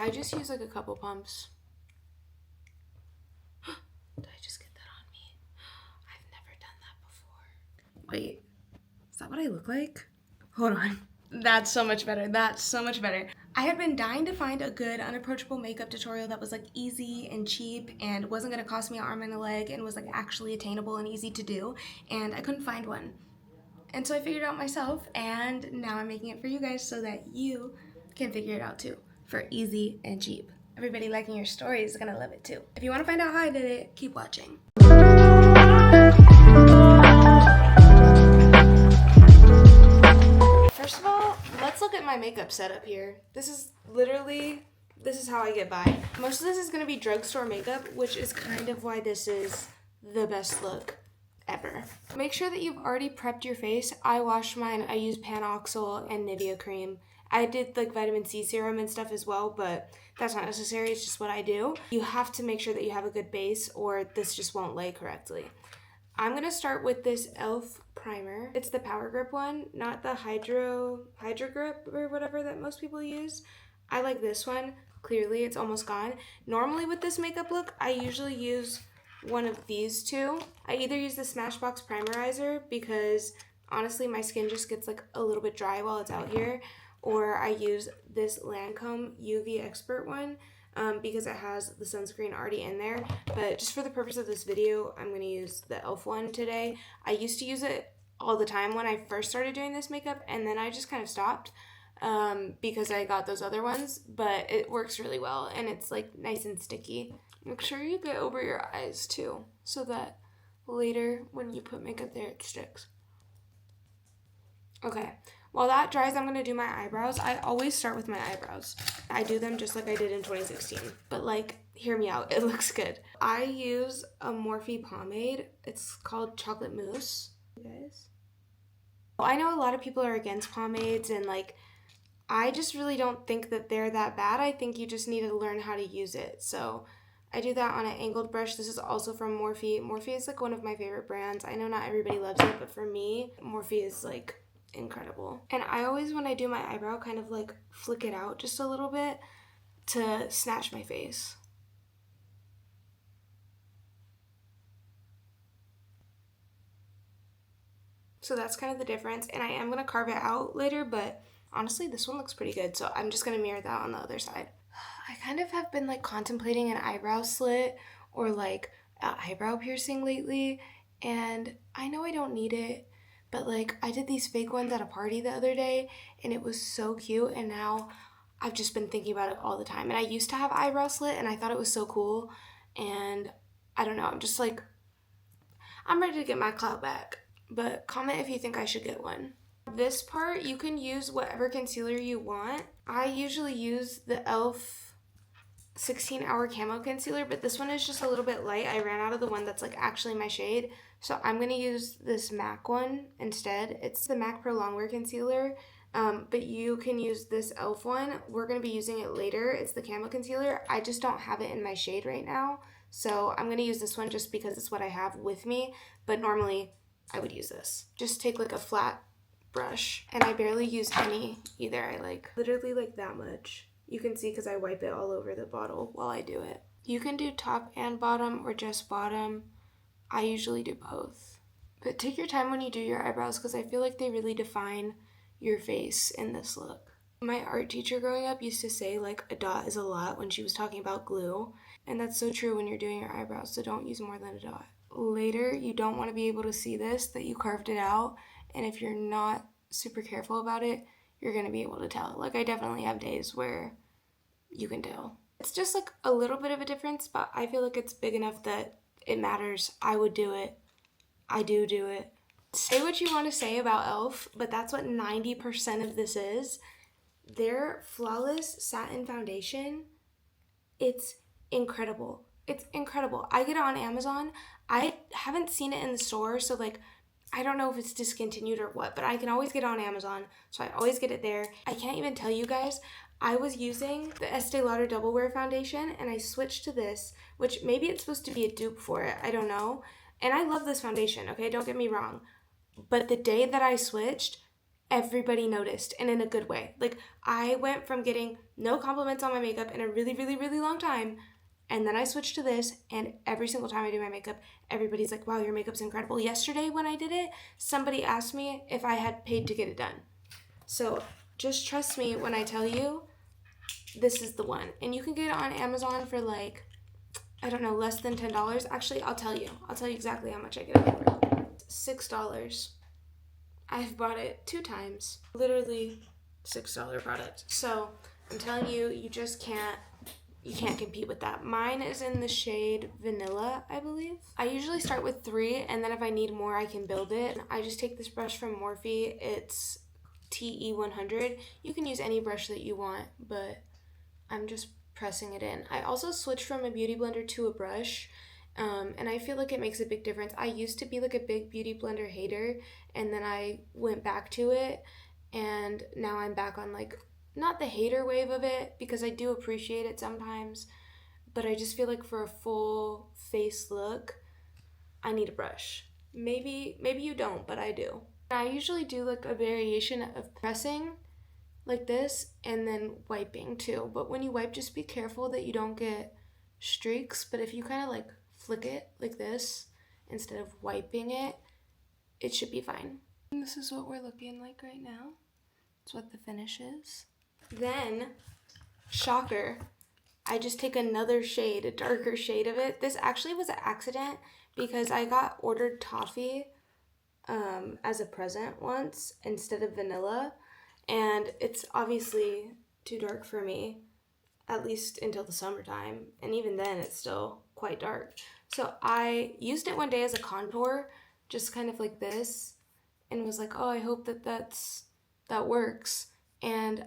I just use like a couple pumps. Did I just get that on me? I've never done that before. Wait, is that what I look like? Hold on. That's so much better. That's so much better. I had been dying to find a good unapproachable makeup tutorial that was like easy and cheap and wasn't gonna cost me an arm and a leg and was like actually attainable and easy to do, and I couldn't find one. And so I figured it out myself, and now I'm making it for you guys so that you can figure it out too, for easy and cheap. Everybody liking your story is gonna love it too. If you wanna find out how I did it, keep watching. First of all, let's look at my makeup setup here. This is how I get by. Most of this is gonna be drugstore makeup, which is kind of why this is the best look ever. Make sure that you've already prepped your face. I washed mine. I used Panoxyl and Nivea cream. I did like vitamin C serum and stuff as well, but that's not necessary. It's just what I do. You have to make sure that you have a good base or this just won't lay correctly. I'm going to start with this e.l.f. primer. It's the Power Grip one, not the Hydro Grip or whatever that most people use. I like this one. Clearly, it's almost gone. Normally with this makeup look, I usually use one of these two. I either use the Smashbox Primerizer because honestly my skin just gets like a little bit dry while it's out here, or I use this Lancome UV Expert one because it has the sunscreen already in there. But just for the purpose of this video, I'm going to use the e.l.f. one today. I used to use it all the time when I first started doing this makeup, and then I just kind of stopped because I got those other ones, but it works really well and it's like nice and sticky. Make sure you get over your eyes too, so that later when you put makeup there, it sticks. Okay, while that dries, I'm gonna do my eyebrows. I always start with my eyebrows. I do them just like I did in 2016, but like, hear me out, it looks good. I use a Morphe pomade. It's called Chocolate Mousse, you guys. I know a lot of people are against pomades, and like, I just really don't think that they're that bad. I think you just need to learn how to use it. So I do that on an angled brush. This is also from Morphe. Morphe is like one of my favorite brands. I know not everybody loves it, but for me, Morphe is like incredible. And I always, when I do my eyebrow, kind of like flick it out just a little bit to snatch my face. So that's kind of the difference. And I am going to carve it out later, but honestly, this one looks pretty good. So I'm just going to mirror that on the other side. I kind of have been like contemplating an eyebrow slit or like an eyebrow piercing lately, and I know I don't need it, but like I did these fake ones at a party the other day and it was so cute, and now I've just been thinking about it all the time. And I used to have eyebrow slit and I thought it was so cool, and I don't know, I'm just like, I'm ready to get my clout back. But comment if you think I should get one. This part, you can use whatever concealer you want. I usually use the e.l.f. 16-hour camo concealer, but this one is just a little bit light. I ran out of the one that's like actually my shade, so I'm gonna use this MAC one instead. It's the MAC Pro Longwear concealer, but you can use this e.l.f. one. We're gonna be using it later. It's the camo concealer. I just don't have it in my shade right now, so I'm gonna use this one just because it's what I have with me, but normally I would use this. Just take like a flat brush, and I barely use any either. I like literally like that much. You can see because I wipe it all over the bottle while I do it. You can do top and bottom or just bottom. I usually do both. But take your time when you do your eyebrows because I feel like they really define your face in this look. My art teacher growing up used to say like a dot is a lot when she was talking about glue. And that's so true when you're doing your eyebrows, so don't use more than a dot. Later, you don't want to be able to see this, that you carved it out. And if you're not super careful about it, you're going to be able to tell. Like I definitely have days where you can tell. It's just like a little bit of a difference, but I feel like it's big enough that it matters. I would do it. I do it. Say what you want to say about e.l.f., but that's what 90% of this is. Their Flawless Satin Foundation, it's incredible. It's incredible. I get it on Amazon. I haven't seen it in the store, so like I don't know if it's discontinued or what, but I can always get it on Amazon, so I always get it there. I can't even tell you guys, I was using the Estee Lauder Double Wear Foundation, and I switched to this, which maybe it's supposed to be a dupe for it, I don't know. And I love this foundation, okay, don't get me wrong. But the day that I switched, everybody noticed, and in a good way. Like, I went from getting no compliments on my makeup in a really, really, really long time, and then I switched to this, and every single time I do my makeup, everybody's like, wow, your makeup's incredible. Yesterday when I did it, somebody asked me if I had paid to get it done. So just trust me when I tell you this is the one. And you can get it on Amazon for like, I don't know, less than $10. Actually, I'll tell you exactly how much I get it for. $6. I've bought it 2 times. Literally $6 product. So I'm telling you, you can't compete with that. Mine is in the shade Vanilla, I believe. I usually start with 3, and then if I need more, I can build it. I just take this brush from Morphe. It's TE100. You can use any brush that you want, but I'm just pressing it in. I also switched from a beauty blender to a brush, and I feel like it makes a big difference. I used to be like a big beauty blender hater, and then I went back to it, and now I'm back on like, not the hater wave of it, because I do appreciate it sometimes, but I just feel like for a full face look, I need a brush. Maybe you don't, but I do. I usually do like a variation of pressing like this and then wiping too. But when you wipe, just be careful that you don't get streaks. But if you kind of like flick it like this instead of wiping it, it should be fine. And this is what we're looking like right now. That's what the finish is. Then, shocker, I just take another shade, a darker shade of it. This actually was an accident because I got ordered toffee as a present once instead of vanilla, and it's obviously too dark for me, at least until the summertime, and even then it's still quite dark. So I used it one day as a contour, just kind of like this, and was like, oh, I hope that works, and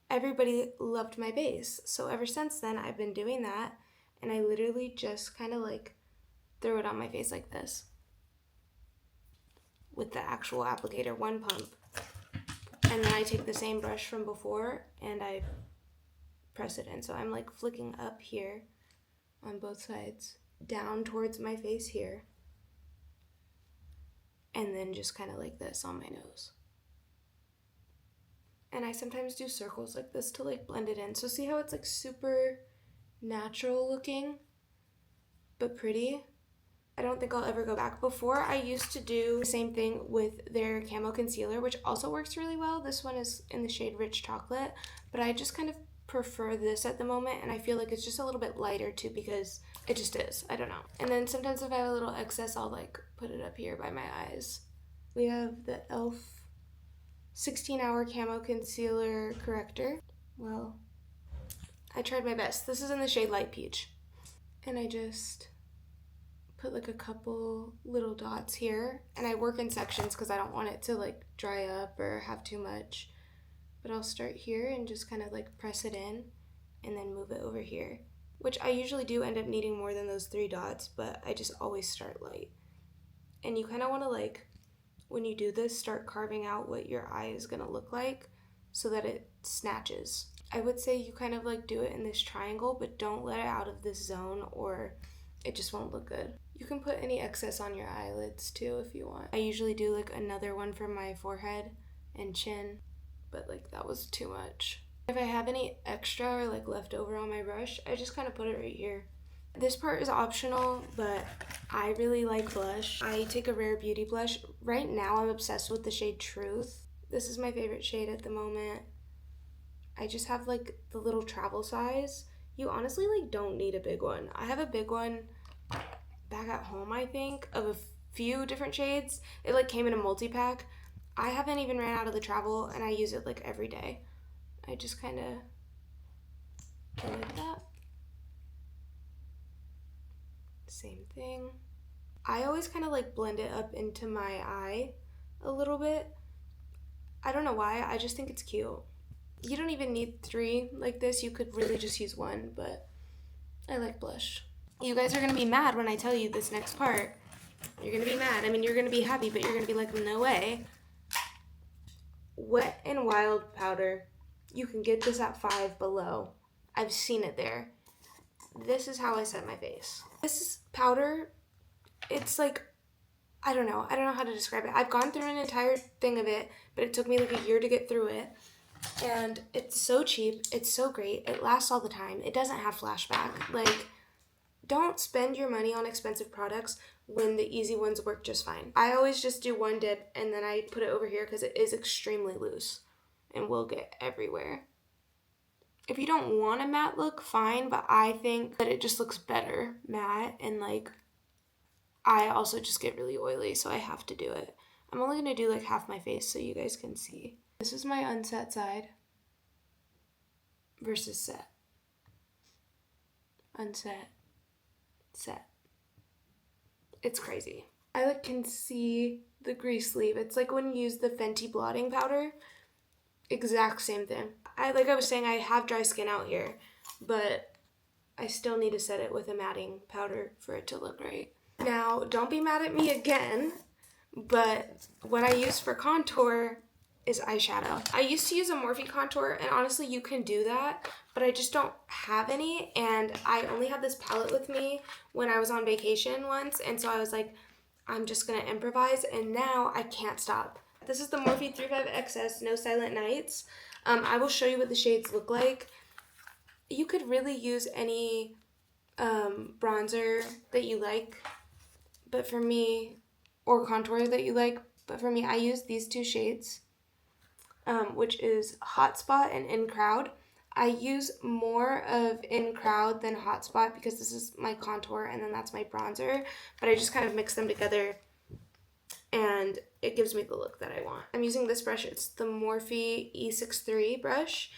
everybody loved my base. So ever since then, I've been doing that, and I literally just kind of like throw it on my face like this with the actual applicator, one pump. And then I take the same brush from before and I press it in. So I'm like flicking up here on both sides, down towards my face here, and then just kind of like this on my nose. And I sometimes do circles like this to like blend it in. So see how it's like super natural looking, but pretty? I don't think I'll ever go back. Before, I used to do the same thing with their camo concealer, which also works really well. This one is in the shade Rich Chocolate, but I just kind of prefer this at the moment, and I feel like it's just a little bit lighter too because it just is. I don't know. And then sometimes if I have a little excess, I'll like put it up here by my eyes. We have the e.l.f. 16-hour camo concealer corrector. Well, I tried my best. This is in the shade Light Peach. And I just put like a couple little dots here, and I work in sections because I don't want it to like dry up or have too much. But I'll start here and just kind of like press it in and then move it over here, which I usually do end up needing more than those 3 dots, but I just always start light. And you kind of want to like, when you do this, start carving out what your eye is going to look like so that it snatches. I would say you kind of like do it in this triangle, but don't let it out of this zone or it just won't look good. You can put any excess on your eyelids too if you want. I usually do like another one for my forehead and chin, but like that was too much. If I have any extra or like left over on my brush, I just kind of put it right here. This part is optional, but I really like blush. I take a Rare Beauty blush. Right now I'm obsessed with the shade Truth. This is my favorite shade at the moment. I just have like the little travel size. You honestly like don't need a big one. I have a big one back at home, I think, of a few different shades. It like came in a multi-pack. I haven't even ran out of the travel, and I use it like every day. I just kind of go like that. Same thing. I always kind of like blend it up into my eye a little bit. I don't know why, I just think it's cute. You don't even need 3 like this. You could really just use 1, but I like blush. You guys are going to be mad when I tell you this next part. You're going to be mad. I mean, you're going to be happy, but you're going to be like, no way. Wet n Wild powder. You can get this at Five Below. I've seen it there. This is how I set my face. This powder, it's like I don't know. I don't know how to describe it. I've gone through an entire thing of it, but it took me like a year to get through it. And it's so cheap. It's so great. It lasts all the time. It doesn't have flashback. Like, don't spend your money on expensive products when the easy ones work just fine. I always just do one dip and then I put it over here because it is extremely loose and will get everywhere. If you don't want a matte look, fine, but I think that it just looks better matte, and like I also just get really oily, so I have to do it. I'm only gonna do like half my face so you guys can see. This is my unset side versus set. Unset, set. It's crazy. I like can see the grease sleeve. It's like when you use the Fenty blotting powder. Exact same thing. Like I was saying, I have dry skin out here, but I still need to set it with a matting powder for it to look right. Now, don't be mad at me again, but what I use for contour is eyeshadow. I used to use a Morphe contour, and honestly, you can do that, but I just don't have any, and I only had this palette with me when I was on vacation once, and so I was like, I'm just gonna improvise, and now I can't stop. This is the Morphe 35XS No Silent Nights. I will show you what the shades look like. You could really use any bronzer that you like, but for me, or contour that you like, but for me, I use these two shades, which is Hotspot and In Crowd. I use more of In Crowd than Hotspot because this is my contour and then that's my bronzer, but I just kind of mix them together and it gives me the look that I want. I'm using this brush. It's the Morphe E63 brush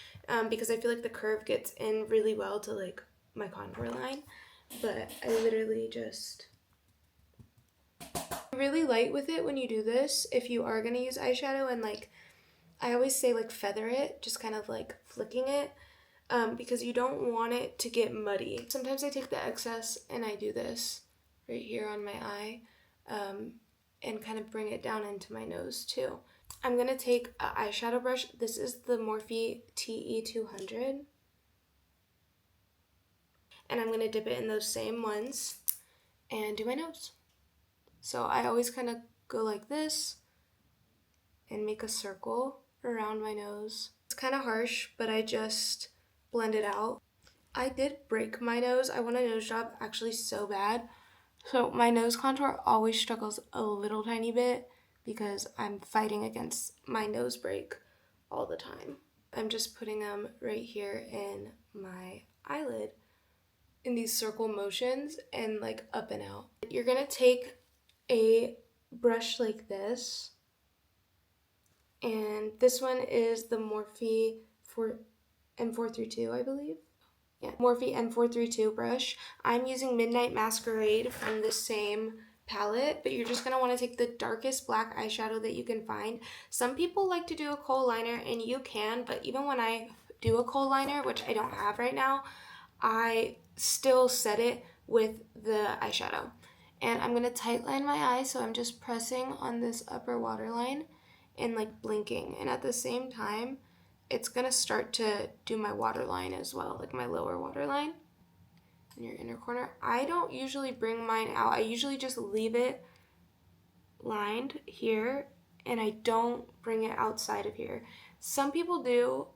because I feel like the curve gets in really well to like my contour line, but I literally just really light with it when you do this. If you are going to use eyeshadow, and like I always say, like feather it, just kind of like flicking it, because you don't want it to get muddy. Sometimes I take the excess and I do this right here on my eye, and kind of bring it down into my nose too. I'm going to take an eyeshadow brush. This is the Morphe TE200. And I'm going to dip it in those same ones and do my nose. So I always kind of go like this and make a circle around my nose. It's kind of harsh, but I just blend it out. I did break my nose. I want a nose job actually so bad. So my nose contour always struggles a little tiny bit because I'm fighting against my nose break all the time. I'm just putting them right here in my eyelid in these circle motions and like up and out. You're gonna take a brush like this, and this one is the Morphe M432, I believe. Yeah, Morphe M432 brush. I'm using Midnight Masquerade from the same palette, but you're just going to want to take the darkest black eyeshadow that you can find. Some people like to do a kohl liner, and you can, but even when I do a kohl liner, which I don't have right now, I still set it with the eyeshadow. And I'm going to tightline my eye, so I'm just pressing on this upper waterline and like blinking. And at the same time, it's gonna start to do my waterline as well, like my lower waterline in your inner corner. I don't usually bring mine out. I usually just leave it lined here and I don't bring it outside of here. Some people do.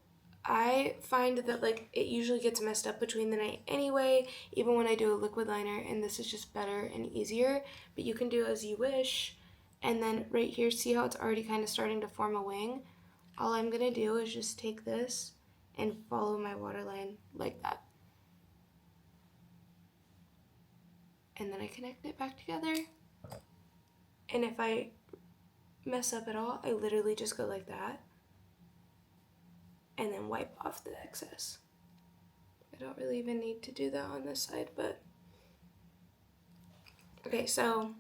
I find that like it usually gets messed up between the night anyway, even when I do a liquid liner, and this is just better and easier, but you can do as you wish. And then right here, see how it's already kind of starting to form a wing? All I'm gonna do is just take this and follow my waterline like that. And then I connect it back together. And if I mess up at all, I literally just go like that and then wipe off the excess. I don't really even need to do that on this side, but okay, so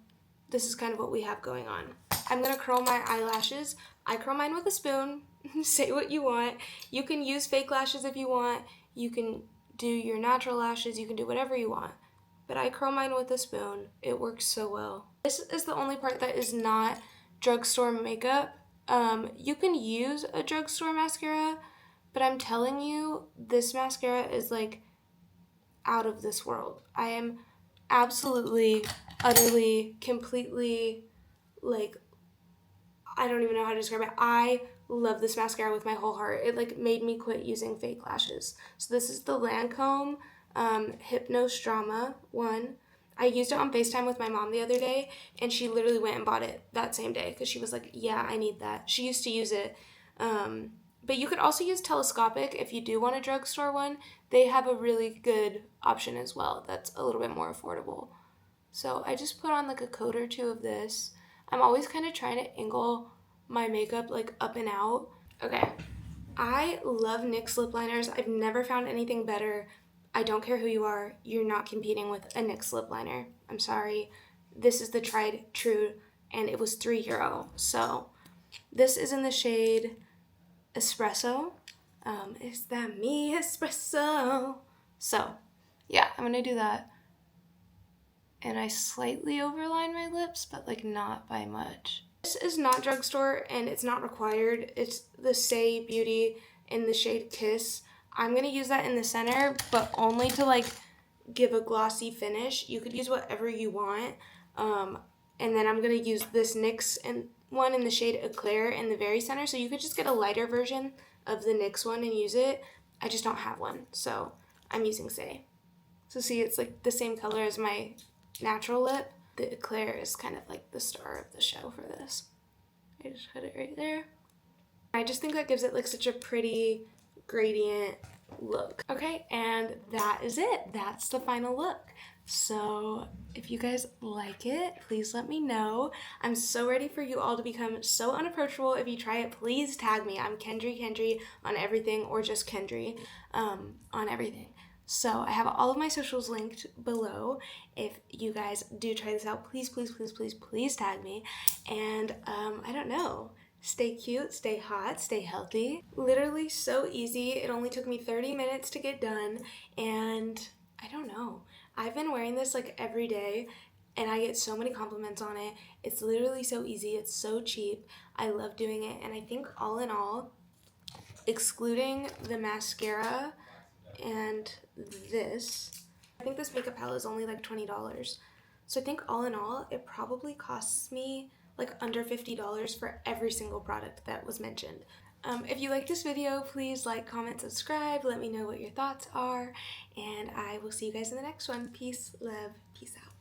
this is kind of what we have going on. I'm gonna curl my eyelashes. I curl mine with a spoon. Say what you want. You can use fake lashes if you want. You can do your natural lashes. You can do whatever you want. But I curl mine with a spoon. It works so well. This is the only part that is not drugstore makeup. You can use a drugstore mascara, but I'm telling you, this mascara is like out of this world. I am absolutely, utterly, completely like, I don't even know how to describe it. I love this mascara with my whole heart. It like made me quit using fake lashes. So this is the Lancome Hypnose Drama one. I used it on FaceTime with my mom the other day, and she literally went and bought it that same day because she was like, yeah, I need that. She used to use it. But you could also use telescopic if you do want a drugstore one. They have a really good option as well that's a little bit more affordable. So I just put on like a coat or two of this. I'm always kind of trying to angle my makeup like up and out. Okay, I love NYX lip liners. I've never found anything better. I don't care who you are, you're not competing with a NYX lip liner. I'm sorry. This is the tried true, and it was €3. So this is in the shade Espresso. Is that me, Espresso? So yeah, I'm gonna do that. And I slightly overline my lips, but like not by much. This is not drugstore and it's not required. It's the Say Beauty in the shade Kiss. I'm gonna use that in the center, but only to like give a glossy finish. You could use whatever you want. And then I'm gonna use this NYX one in the shade Eclair in the very center. So you could just get a lighter version of the NYX one and use it. I just don't have one, so I'm using Say. So see, it's like the same color as my natural lip. The Eclair is kind of like the star of the show for this. I just put it right there. I just think that gives it like such a pretty gradient look. Okay, and that is it. That's the final look. So if you guys like it, please let me know. I'm so ready for you all to become so unapproachable. If you try it, please tag me. I'm kendreekendree on everything, or just Kendree on everything. So I have all of my socials linked below. If you guys do try this out, please, please, please, please, please tag me. And I don't know. Stay cute, stay hot, stay healthy. Literally so easy. It only took me 30 minutes to get done. And I don't know. I've been wearing this like every day and I get so many compliments on it. It's literally so easy. It's so cheap. I love doing it. And I think all in all, excluding the mascara and this, I think this makeup palette is only like $20. So I think all in all, it probably costs me like under $50 for every single product that was mentioned. If you like this video, please like, comment, subscribe. Let me know what your thoughts are. And I will see you guys in the next one. Peace, love, peace out.